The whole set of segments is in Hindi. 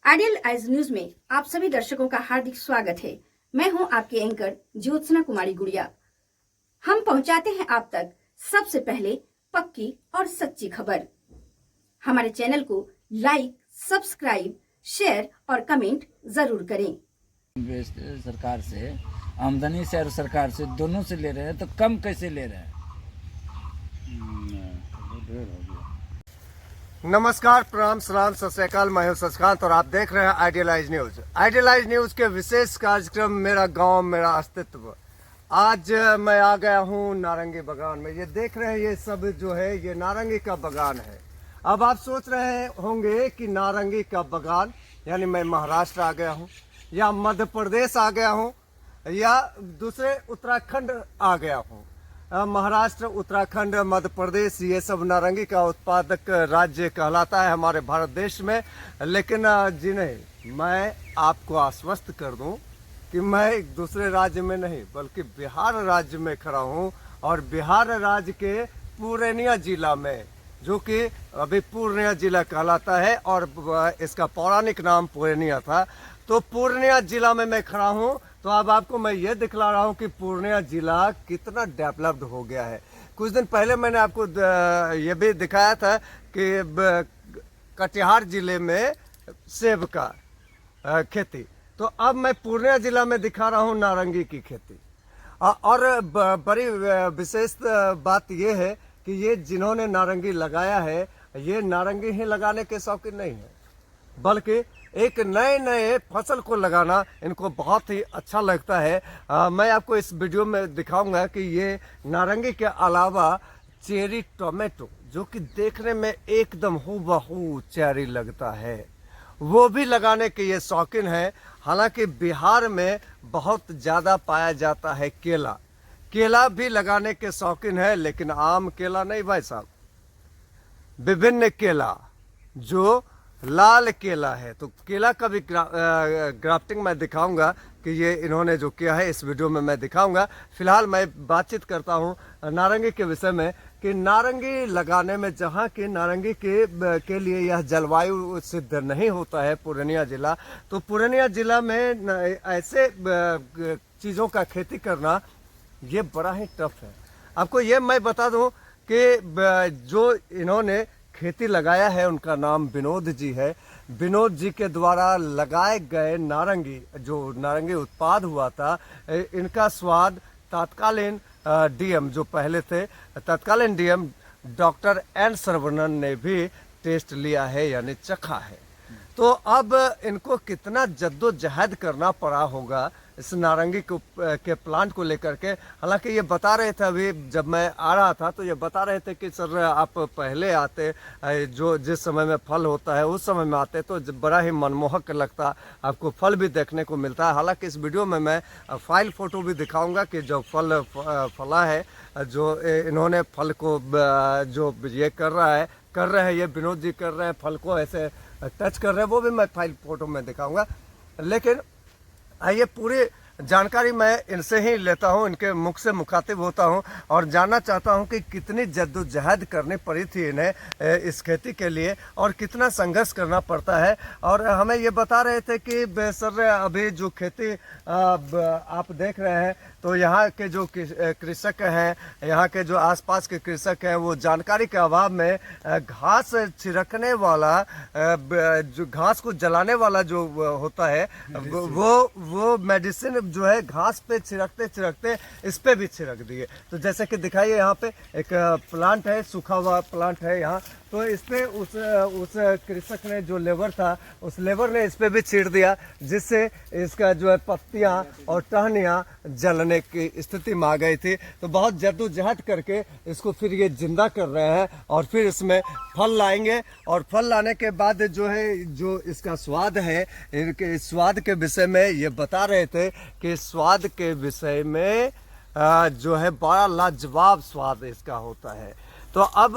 आइडियल आइज न्यूज में आप सभी दर्शकों का हार्दिक स्वागत है। मैं हूं आपकी एंकर ज्योत्सना कुमारी गुड़िया। हम पहुंचाते हैं आप तक सबसे पहले पक्की और सच्ची खबर। हमारे चैनल को लाइक, सब्सक्राइब, शेयर और कमेंट जरूर करें। सरकार से, आमदनी से और सरकार से दोनों से ले रहे हैं तो कम कैसे ले रहे हैं? नमस्कार, प्रणाम, सलाम, सत श्री अकाल। मैं हूं शशिकांत और आप देख रहे हैं आइडियलाइज न्यूज। आइडियलाइज न्यूज के विशेष कार्यक्रम मेरा गांव मेरा अस्तित्व। आज मैं आ गया हूं नारंगी बागान में। ये देख रहे हैं, ये सब जो है ये नारंगी का बागान है। अब आप सोच रहे होंगे कि नारंगी का बागान यानी मैं महाराष्ट्र आ गया हूं या मध्य प्रदेश आ गया हूं या दूसरे उत्तराखंड आ गया हूं। महाराष्ट्र, उत्तराखंड, मध्य प्रदेश ये सब नारंगी का उत्पादक राज्य कहलाता है हमारे भारत देश में। लेकिन जी नहीं, मैं आपको आश्वस्त कर दूं कि मैं एक दूसरे राज्य में नहीं बल्कि बिहार राज्य में खड़ा हूं और बिहार राज्य के पूर्णिया जिला में, जो कि अभी पूर्णिया जिला कहलाता है और इसका पौराणिक नाम पूर्णिया था। तो पूर्णिया जिला में मैं खड़ा हूं। तो अब आपको मैं ये दिखला रहा हूं कि पूर्णिया जिला कितना डेवलप्ड हो गया है। कुछ दिन पहले मैंने आपको ये भी दिखाया था कि कटिहार जिले में सेब का खेती। तो अब मैं पूर्णिया जिला में दिखा रहा हूं नारंगी की खेती। और बड़ी विशेष बात यह है कि ये जिन्होंने नारंगी लगाया है, ये नारंगी ही लगाने के शौकीन नहीं है बल्कि एक नए नए फसल को लगाना इनको बहुत ही अच्छा लगता है। मैं आपको इस वीडियो में दिखाऊंगा कि ये नारंगी के अलावा चेरी टोमेटो, जो कि देखने में एकदम हूबहू चेरी लगता है, वो भी लगाने के ये शौकीन है। हालांकि बिहार में बहुत ज़्यादा पाया जाता है केला। केला भी लगाने के शौकीन है, लेकिन आम केला नहीं भाई साहब, विभिन्न केला जो लाल केला है। तो केला का भी ग्राफ्टिंग मैं दिखाऊंगा कि ये इन्होंने जो किया है, इस वीडियो में मैं दिखाऊंगा। फिलहाल मैं बातचीत करता हूं नारंगी के विषय में कि नारंगी लगाने में, जहां की नारंगी के लिए यह जलवायु सिद्ध नहीं होता है पूर्णिया जिला, तो पूर्णिया जिला में ऐसे चीज़ों का खेती करना ये बड़ा ही टफ है। आपको ये मैं बता दूं कि जो इन्होंने खेती लगाया है उनका नाम विनोद जी है। विनोद जी के द्वारा लगाए गए नारंगी, जो नारंगी उत्पाद हुआ था, इनका स्वाद तत्कालीन डीएम जो पहले थे, तत्कालीन डीएम डॉक्टर एन सरवणन ने भी टेस्ट लिया है यानी चखा है। तो अब इनको कितना जद्दोजहद करना पड़ा होगा इस नारंगी के प्लांट को लेकर के। हालांकि ये बता रहे थे, अभी जब मैं आ रहा था तो ये बता रहे थे कि सर आप पहले आते, जो जिस समय में फल होता है उस समय में आते तो बड़ा ही मनमोहक लगता, आपको फल भी देखने को मिलता है। हालांकि इस वीडियो में मैं फाइल फोटो भी दिखाऊंगा कि जो फला है, जो इन्होंने फल को जो ये कर रहे हैं ये विनोद जी कर रहे हैं, फल को ऐसे टच कर रहे हैं, वो भी मैं फाइल फोटो में दिखाऊंगा। लेकिन ये पूरी जानकारी मैं इनसे ही लेता हूं, इनके मुख से मुखातिब होता हूं और जानना चाहता हूं कि कितनी जद्दोजहद करनी पड़ी थी इन्हें इस खेती के लिए और कितना संघर्ष करना पड़ता है। और हमें ये बता रहे थे कि सर अभी जो खेती आप देख रहे हैं, तो यहाँ के जो कृषक हैं, यहाँ के जो आसपास के कृषक हैं, वो जानकारी के अभाव में घास छिड़कने वाला, जो घास को जलाने वाला जो होता है, वो मेडिसिन जो है घास पे छिड़कते इस पे भी छिड़क दिए। तो जैसे कि दिखाइए, यहाँ पे एक प्लांट है, सूखा हुआ प्लांट है यहाँ, तो इस पे उस कृषक ने, जो लेबर था, उस लेबर ने इस पे भी छीड़ दिया, जिससे इसका जो है पत्तियां और टहनियां जलने की स्थिति में आ गई थी। तो बहुत जद्दोजहद करके इसको फिर ये जिंदा कर रहे हैं और फिर इसमें फल लाएंगे। और फल लाने के बाद जो है, जो इसका स्वाद है, इनके स्वाद के विषय में ये बता रहे थे कि स्वाद के विषय में जो है बड़ा लाजवाब स्वाद इसका होता है। तो अब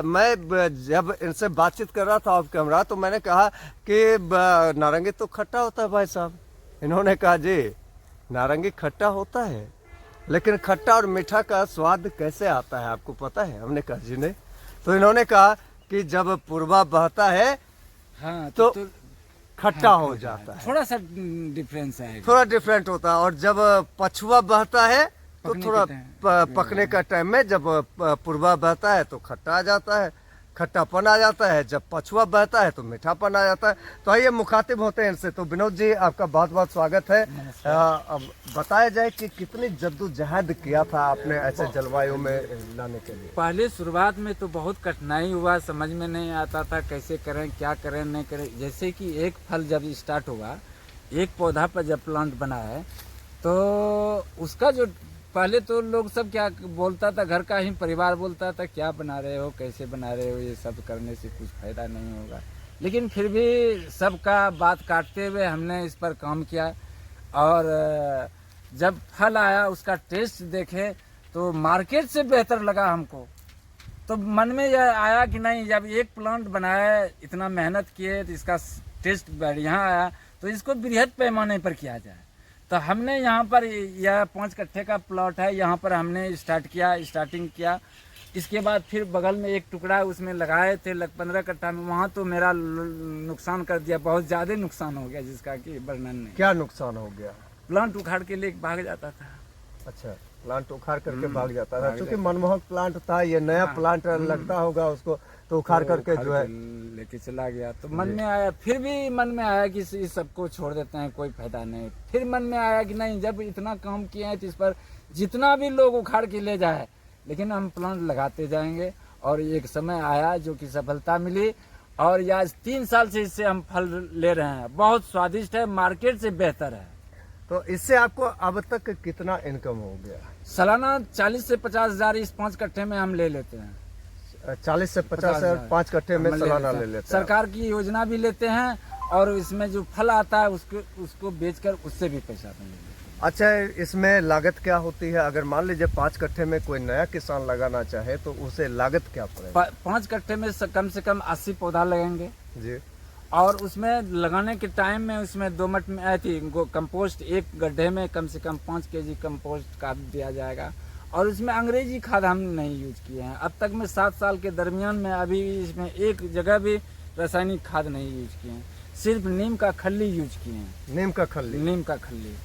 मैं जब इनसे बातचीत कर रहा था ऑफ कैमरा, तो मैंने कहा कि नारंगी तो खट्टा होता है भाई साहब। इन्होंने कहा जी नारंगी खट्टा होता है, लेकिन खट्टा और मीठा का स्वाद कैसे आता है आपको पता है? हमने कहा जी नहीं। तो इन्होंने कहा कि जब पूर्वा बहता है हाँ, तो खट्टा हो जाता है, थोड़ा सा डिफरेंस है। थोड़ा डिफरेंट होता है। और जब पछुआ बहता है तो पकने थोड़ा के टाइम। पकने का टाइम में जब पूर्वा बहता है तो खट्टा आ जाता है, खट्टापन आ जाता है। जब पछुआ बहता है तो मीठापन आ जाता है। तो आइए मुखातिब होते हैं इनसे। तो विनोद जी, आपका बहुत बहुत स्वागत है। अब बताया जाए कि कितनी जद्दोजहद किया था आपने ऐसे जलवायु में लाने के लिए। पहले शुरुआत में तो बहुत कठिनाई हुआ, समझ में नहीं आता था कैसे करें, क्या करें, नहीं करें। जैसे कि एक फल जब स्टार्ट हुआ, एक पौधा पर जब प्लांट बना है, तो उसका जो पहले तो लोग सब क्या बोलता था, घर का ही परिवार बोलता था क्या बना रहे हो, कैसे बना रहे हो, ये सब करने से कुछ फायदा नहीं होगा। लेकिन फिर भी सबका बात काटते हुए हमने इस पर काम किया। और जब फल आया, उसका टेस्ट देखे तो मार्केट से बेहतर लगा हमको। तो मन में यह आया कि नहीं, जब एक प्लांट बनाया, इतना मेहनत किए, तो इसका टेस्ट बढ़िया आया, तो इसको बृहद पैमाने पर किया जाए। तो हमने यहाँ पर, यह 5 कट्ठे का प्लॉट है, यहाँ पर हमने स्टार्टिंग किया। इसके बाद फिर बगल में एक टुकड़ा उसमें लगाए थे 15 कट्ठा में, वहाँ तो मेरा नुकसान कर दिया, बहुत ज़्यादा नुकसान हो गया जिसका कि वर्णन नहीं। क्या नुकसान हो गया? प्लांट उखाड़ के ले भाग जाता था। अच्छा, प्लांट उखाड़ करके भाग जाता था। क्योंकि मनमोहक प्लांट था, ये नया प्लांट लगता होगा उसको, तो उखाड़ करके जो है लेके चला गया। तो मन में आया, फिर भी मन में आया कि इस सबको छोड़ देते हैं, कोई फायदा नहीं। फिर मन में आया कि नहीं, जब इतना काम किए हैं तो इस पर जितना भी लोग उखाड़ के ले जाए, लेकिन हम प्लांट लगाते जाएंगे। और एक समय आया जो कि सफलता मिली, और आज 3 साल से इससे हम फल ले रहे हैं। बहुत स्वादिष्ट है, मार्केट से बेहतर है। तो इससे आपको अब तक कितना इनकम हो गया? सालाना 40 से 50 हजार इस 5 कट्ठे में हम ले लेते हैं। 40 से 50 हजार 5 कट्ठे में सालाना ले लेते हैं। सरकार की योजना भी लेते हैं, और इसमें जो फल आता है उसको बेचकर उससे भी पैसा मिल लेते हैं। अच्छा, इसमें लागत क्या होती है? अगर मान लीजिए 5 कट्ठे में कोई नया किसान लगाना चाहे तो उसे लागत क्या पड़ेगा? 5 कट्ठे में कम से कम 80 पौधा लगेंगे जी। और उसमें लगाने के टाइम में उसमें दोमट में कंपोस्ट, एक गड्ढे में कम से कम 5 केजी कंपोस्ट खाद दिया जाएगा। और उसमें अंग्रेजी खाद हम नहीं यूज किए हैं अब तक में। 7 साल के दरमियान में अभी इसमें एक जगह भी रासायनिक खाद नहीं यूज किए हैं, सिर्फ नीम का खल्ली यूज किए हैं। नीम का खल्ली? नीम का खल्ली।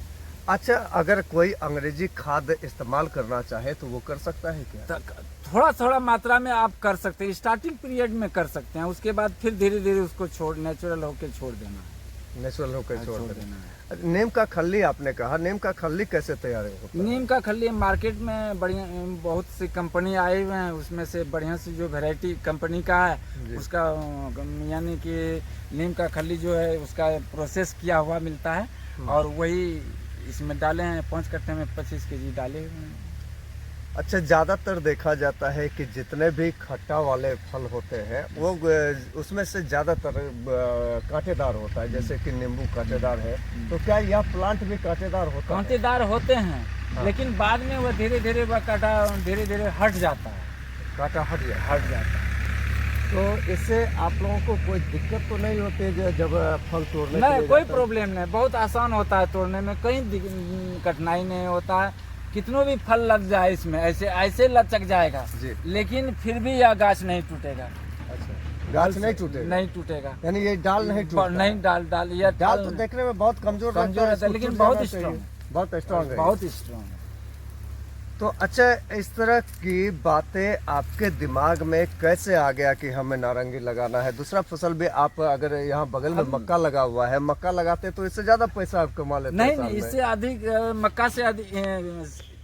अच्छा, अगर कोई अंग्रेजी खाद इस्तेमाल करना चाहे तो वो कर सकता है क्या? थोड़ा थोड़ा मात्रा में आप कर सकते हैं, स्टार्टिंग पीरियड में कर सकते हैं। उसके बाद फिर धीरे धीरे उसको नेचुरल होकर छोड़ देना है। नेचुरल होकर छोड़ देना है। नीम का खल्ली आपने कहा, नीम का खल्ली कैसे तैयार होता है? नीम का खल्ली मार्केट में बढ़िया बहुत सी कंपनी आए हुए हैं, उसमें से बढ़िया सी जो वैरायटी कंपनी का है उसका, यानी कि नीम का खल्ली जो है उसका प्रोसेस किया हुआ मिलता है, और वही इसमें डाले हैं। 5 कट्ठे में 25 केजी डाले हुए हैं। अच्छा, ज्यादातर देखा जाता है कि जितने भी खट्टा वाले फल होते हैं वो उसमें से ज्यादातर कांटेदार होता है, जैसे कि नींबू कांटेदार है। तो क्या यह प्लांट भी कांटेदार होता है? कांटेदार होते हैं, लेकिन बाद में वह धीरे धीरे वह कांटा धीरे धीरे हट जाता है। कांटा हट जाता है। तो इससे आप लोगों को कोई दिक्कत तो नहीं होती है जब फल तोड़ने? नहीं, कोई प्रॉब्लम नहीं, बहुत आसान होता है तोड़ने में, कहीं कठिनाई नहीं होता है। कितनों भी फल लग जाए इसमें, ऐसे लचक जाएगा, लेकिन फिर भी यह गाछ नहीं टूटेगा। अच्छा, गाछ नहीं टूटेगा? नहीं टूटेगा, यानी ये डाल नहीं टूटता? नहीं, डाल यह डाल तो देखने में बहुत कमजोर रहता है, लेकिन बहुत स्ट्रॉन्ग, बहुत स्ट्रॉन्ग है, बहुत स्ट्रॉन्ग है। तो अच्छा, इस तरह की बातें आपके दिमाग में कैसे आ गया कि हमें नारंगी लगाना है? दूसरा फसल भी आप, अगर यहाँ बगल में मक्का लगा हुआ है, मक्का लगाते तो इससे ज्यादा पैसा आप कमा लेते? नहीं, इससे अधिक मक्का से अधिक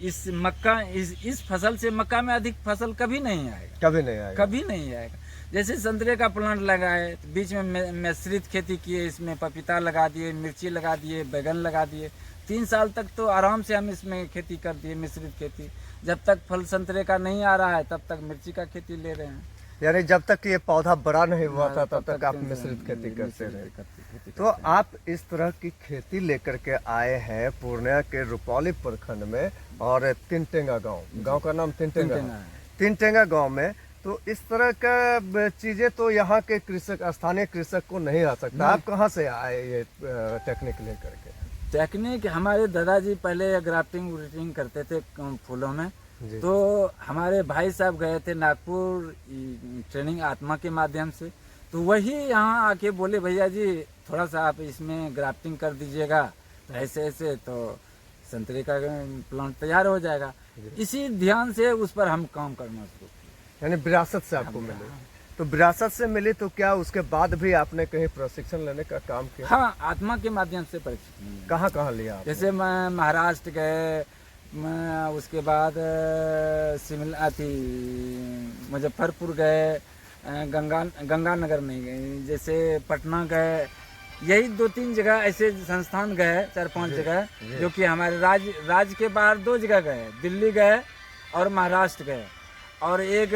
इस फसल से मक्का में अधिक फसल कभी नहीं आएगा। कभी नहीं आएगा? कभी नहीं आएगा। जैसे संतरे का प्लांट लगाए, बीच में मिश्रित खेती किए, इसमें पपीता लगा दिए, मिर्ची लगा दिए, बैगन लगा दिए। 3 साल तक तो आराम से हम इसमें खेती कर दिए, मिश्रित खेती। जब तक फल संतरे का नहीं आ रहा है तब तक मिर्ची का खेती ले रहे हैं। यानी जब तक ये पौधा बड़ा नहीं हुआ था तब तक आप मिश्रित खेती करते रहे। तो आप इस तरह की खेती लेकर के आए हैं पूर्णिया के रुपौली प्रखंड में, और तिनटेंगा गांव का नाम तिनटेंगा गांव में। तो इस तरह का चीजें तो यहाँ के कृषक, स्थानीय कृषक को नहीं आ सकता। आप कहाँ से आए ये टेक्निक लेकर के? टेक्निक, हमारे दादाजी पहले ग्राफ्टिंग व्राफ्टिंग करते थे फूलों में, तो हमारे भाई साहब गए थे नागपुर ट्रेनिंग आत्मा के माध्यम से। तो वही यहाँ आके बोले भैया जी थोड़ा सा आप इसमें ग्राफ्टिंग कर दीजिएगा, तो ऐसे ऐसे तो संतरे का प्लांट तैयार हो जाएगा। इसी ध्यान से उस पर हम काम करना शुरू किए। यानी विरासत से आपको मिली। तो विरासत से मिली तो क्या उसके बाद भी आपने कहीं प्रशिक्षण लेने का काम किया? हाँ, आत्मा के माध्यम से प्रशिक्षण। कहाँ कहाँ लिया आपने? जैसे मैं महाराष्ट्र गए, मैं उसके बाद शिमला थी, मुजफ्फरपुर गए, गंगानगर नहीं गए, जैसे पटना गए, यही 2-3 जगह ऐसे संस्थान गए, 4-5 जगह, जो कि हमारे राज्य के बाहर 2 जगह गए, दिल्ली गए और महाराष्ट्र गए, और एक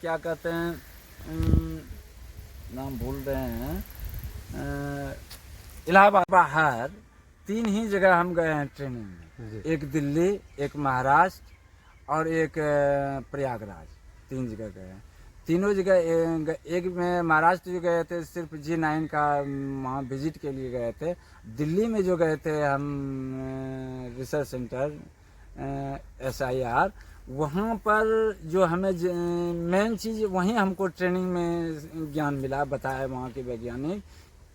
क्या कहते हैं, नाम भूल रहे हैं, इलाहाबाद बाहर 3 ही जगह हम गए हैं ट्रेनिंग में। एक दिल्ली, एक महाराष्ट्र और एक प्रयागराज, 3 जगह गए हैं। तीनों जगह, एक में महाराष्ट्र जो गए थे सिर्फ G9 का वहाँ विजिट के लिए गए थे। दिल्ली में जो गए थे हम रिसर्च सेंटर SIR, वहाँ पर जो हमें मेन चीज़ वहीं हमको ट्रेनिंग में ज्ञान मिला, बताया वहाँ के वैज्ञानिक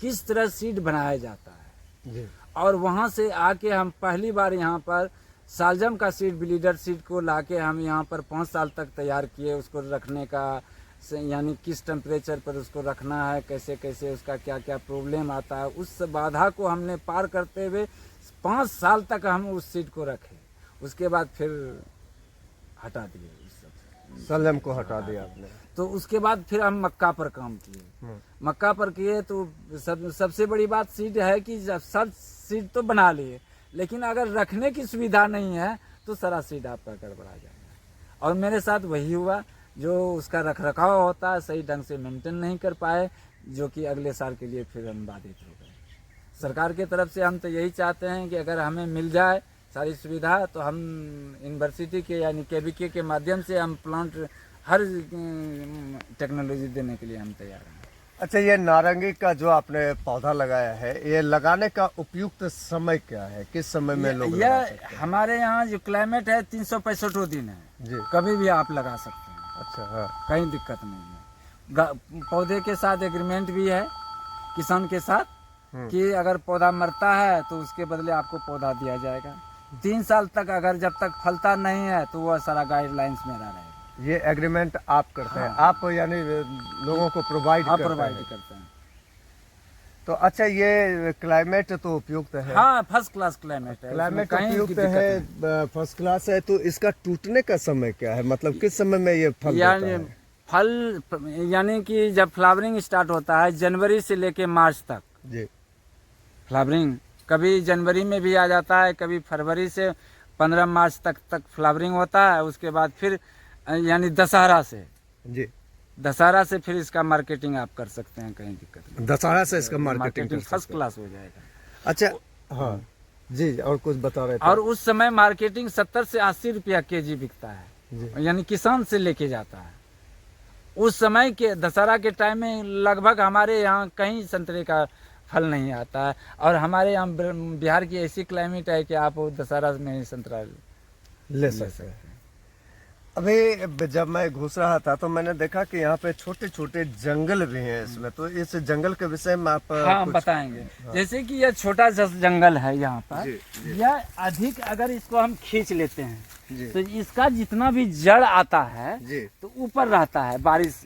किस तरह सीड बनाया जाता है जी। और वहाँ से आके हम पहली बार यहाँ पर सालजम का सीड, ब्लीडर सीड को लाके हम यहाँ पर 5 साल तक तैयार किए। उसको रखने का यानी किस टेम्परेचर पर उसको रखना है, कैसे कैसे उसका क्या क्या प्रॉब्लम आता है, उस बाधा को हमने पार करते हुए 5 साल तक हम उस सीड को रखे। उसके बाद फिर हटा दिए उस सब, सलजम को हटा दिया आपने। तो उसके बाद फिर हम मक्का पर काम किए। मक्का पर किए तो सबसे बड़ी बात सीड है कि जब सब सीड तो बना लिए, लेकिन अगर रखने की सुविधा नहीं है तो सारा सीड आपका गड़बड़ा जाएगा। और मेरे साथ वही हुआ, जो उसका रखरखाव होता है सही ढंग से मेंटेन नहीं कर पाए, जो कि अगले साल के लिए फिर हम बाधित हो गए। सरकार की तरफ से हम तो यही चाहते हैं कि अगर हमें मिल जाए सारी सुविधा तो हम यूनिवर्सिटी के यानी KVK के माध्यम से हम प्लांट हर टेक्नोलॉजी देने के लिए हम तैयार हैं। अच्छा, ये नारंगी का जो आपने पौधा लगाया है, ये लगाने का उपयुक्त समय क्या है? किस समय में लोग लगा सकते हैं? हमारे यहाँ जो क्लाइमेट है 365 दिन है जी। कभी भी आप लगा सकते हैं। अच्छा, हाँ। कहीं दिक्कत नहीं है। पौधे के साथ एग्रीमेंट भी है किसान के साथ कि अगर पौधा मरता है तो उसके बदले आपको पौधा दिया जाएगा। 3 साल तक अगर जब तक फलता नहीं है तो वह सारा गाइडलाइंस में रहेगा। ये एग्रीमेंट आप करते हैं? आप यानी लोगों को प्रोवाइड करते हैं। तो अच्छा, ये क्लाइमेट तो उपयुक्त है। हाँ, फर्स्ट क्लास क्लाइमेट है। क्लाइमेट उपयुक्त है, फर्स्ट क्लास है। तो इसका टूटने का समय क्या है? मतलब किस समय में ये फल देता है? फल यानी कि जब फ्लावरिंग स्टार्ट होता है जनवरी से लेके मार्च तक जी। फ्लावरिंग कभी जनवरी में भी आ जाता है, कभी फरवरी से 15 मार्च तक फ्लावरिंग होता है। उसके बाद फिर यानी दशहरा से फिर इसका मार्केटिंग आप कर सकते हैं, कहीं दिक्कत नहीं। दशहरा से इसका मार्केटिंग फर्स्ट क्लास हो जाएगा। अच्छा, हाँ जी। और कुछ बता रहे थे? और उस समय मार्केटिंग 70 से 80 रुपया kg बिकता है, यानी किसान से लेके जाता है। उस समय के दशहरा के टाइम में लगभग हमारे यहाँ कहीं संतरे का फल नहीं आता है, और हमारे यहाँ बिहार की ऐसी क्लाइमेट है कि आप दशहरा में संतरा ले सकते हैं। अभी जब मैं घुस रहा था तो मैंने देखा कि यहाँ पे छोटे छोटे जंगल भी हैं इसमें, तो इस जंगल के विषय में आप बताएंगे। हाँ। जैसे कि यह छोटा सा जंगल है यहाँ पर, यह अधिक अगर इसको हम खींच लेते हैं तो इसका जितना भी जड़ आता है तो ऊपर रहता है, बारिश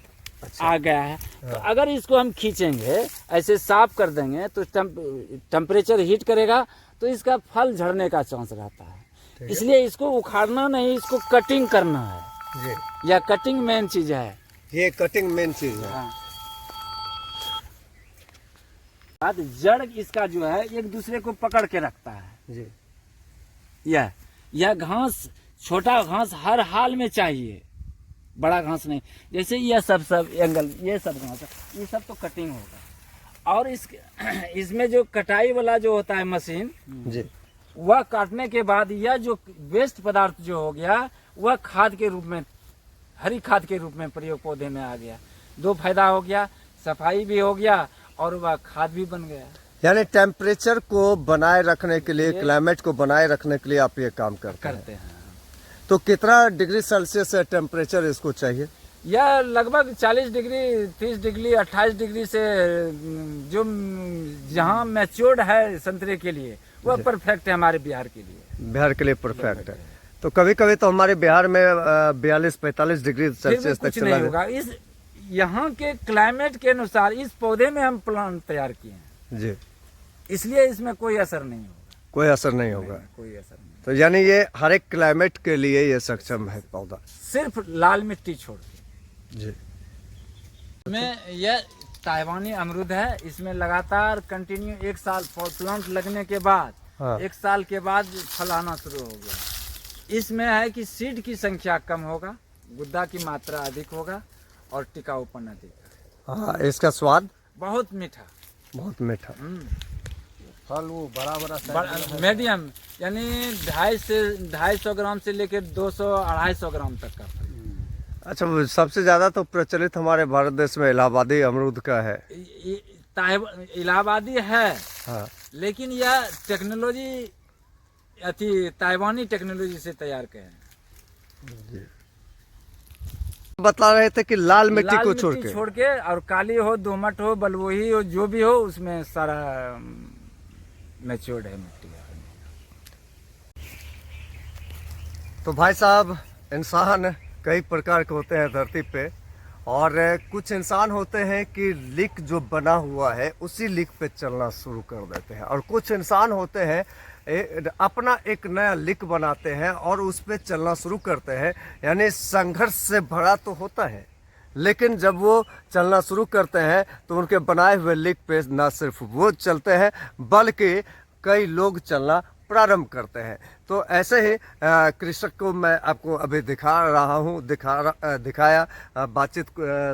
आ गया है तो अगर इसको हम खींचेंगे ऐसे साफ कर देंगे तो टेम्परेचर हीट करेगा तो इसका फल झड़ने का चांस रहता है। इसलिए इसको उखाड़ना नहीं, इसको कटिंग करना है जी। या कटिंग मेन चीज है, ये कटिंग मेन चीज है। हाँ। जड़ इसका जो है एक दूसरे को पकड़ के रखता है जी। यह घास, छोटा घास हर हाल में चाहिए, बड़ा घास नहीं। जैसे यह सब एंगल, ये सब घास, ये सब तो कटिंग होगा। और इसमें जो कटाई वाला जो होता है मशीन जी, वह काटने के बाद यह जो वेस्ट पदार्थ जो हो गया वह खाद के रूप में, हरी खाद के रूप में प्रयोग पौधे में आ गया। 2 फायदा हो गया, सफाई भी हो गया और वह खाद भी बन गया। यानी टेम्परेचर को बनाए रखने के लिए, क्लाइमेट को बनाए रखने के लिए आप ये काम करते हैं। तो कितना डिग्री सेल्सियस टेम्परेचर इसको चाहिए? यह लगभग 40 डिग्री 30 डिग्री 28 डिग्री से जो जहाँ मैच्योर्ड है संतरे के लिए वह परफेक्ट है हमारे बिहार के लिए। बिहार के लिए परफेक्ट है। तो कभी कभी तो हमारे बिहार में 42-45 डिग्री फिर भी सेल्सियस तक कुछ चला नहीं गया। होगा। इस यहाँ के क्लाइमेट के अनुसार इस पौधे में हम प्लांट तैयार किए हैं, जी, इसलिए इसमें कोई असर नहीं होगा। कोई असर नहीं होगा। कोई असर नहीं, तो यानी ये हर एक क्लाइमेट के लिए ये सक्षम है पौधा। सिर्फ लाल मिट्टी छोड़ के। जी, में यह ताइवानी अमरूद है। इसमें लगातार कंटिन्यू 1 साल प्लांट लगने के बाद हाँ। 1 साल के बाद फल आना शुरू हो गया। इसमें है कि सीड की संख्या कम होगा, गुद्दा की मात्रा अधिक होगा और टिकाऊपन अधिक है। हाँ, इसका स्वाद बहुत मीठा, बहुत मीठा। फल वो बड़ा बड़ा मीडियम, यानी 250 ग्राम से लेकर 200-250 ग्राम तक का फल। अच्छा, वो सबसे ज्यादा तो प्रचलित हमारे भारत देश में इलाहाबादी अमरूद का है। इलाहाबादी है, हाँ, लेकिन यह टेक्नोलॉजी ताइवानी टेक्नोलॉजी से तैयार किए हैं। बता रहे थे कि लाल मिट्टी लाल को मिट्टी छोड़ के और काली हो, दोमट हो, बलुई हो, जो भी हो उसमें सारा मैच्योर्ड है मिट्टी। तो भाई साहब, इंसान कई प्रकार के होते हैं धरती पे, और कुछ इंसान होते हैं कि लिक जो बना हुआ है उसी लिक पे चलना शुरू कर देते हैं, और कुछ इंसान होते हैं अपना एक नया लिक बनाते हैं और उस पे चलना शुरू करते हैं। यानी संघर्ष से भरा तो होता है, लेकिन जब वो चलना शुरू करते हैं तो उनके बनाए हुए लिक पे ना सिर्फ वो चलते हैं बल्कि कई लोग चलना प्रारंभ करते हैं। तो ऐसे ही कृषक को मैं आपको अभी दिखा रहा हूँ, दिखाया, बातचीत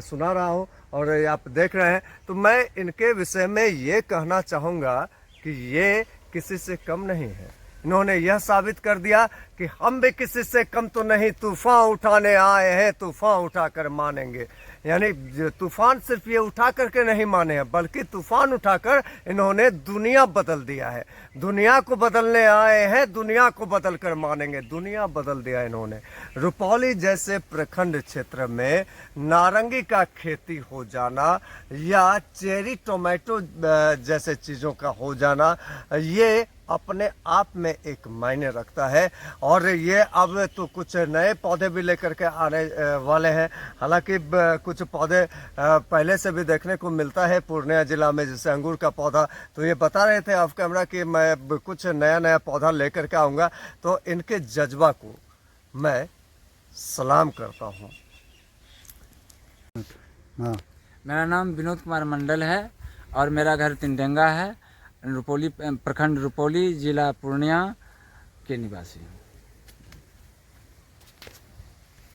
सुना रहा हूँ, और ये आप देख रहे हैं। तो मैं इनके विषय में ये कहना चाहूँगा कि ये किसी से कम नहीं है। इन्होंने यह साबित कर दिया कि हम भी किसी से कम तो नहीं, तूफान उठाने आए हैं, तूफान उठाकर मानेंगे। यानी तूफान सिर्फ ये उठा करके नहीं माने हैं, बल्कि तूफान उठाकर इन्होंने दुनिया बदल दिया है। दुनिया को बदलने आए हैं, दुनिया को बदल कर मानेंगे। दुनिया बदल दिया इन्होंने। रुपौली जैसे प्रखंड क्षेत्र में नारंगी का खेती हो जाना या चेरी टोमेटो जैसे चीज़ों का हो जाना, ये अपने आप में एक मायने रखता है। और ये अब तो कुछ नए पौधे भी लेकर के आने वाले हैं। हालांकि कुछ पौधे पहले से भी देखने को मिलता है पूर्णिया जिला में, जैसे अंगूर का पौधा। तो ये बता रहे थे ऑफ कैमरा कि मैं कुछ नया पौधा लेकर के आऊँगा। तो इनके जज्बा को मैं सलाम करता हूँ। हाँ। मेरा नाम विनोद कुमार मंडल है और मेरा घर तिनडेंगा है। रुपौली प्रखंड, रुपौली जिला पूर्णिया के निवासी हूँ।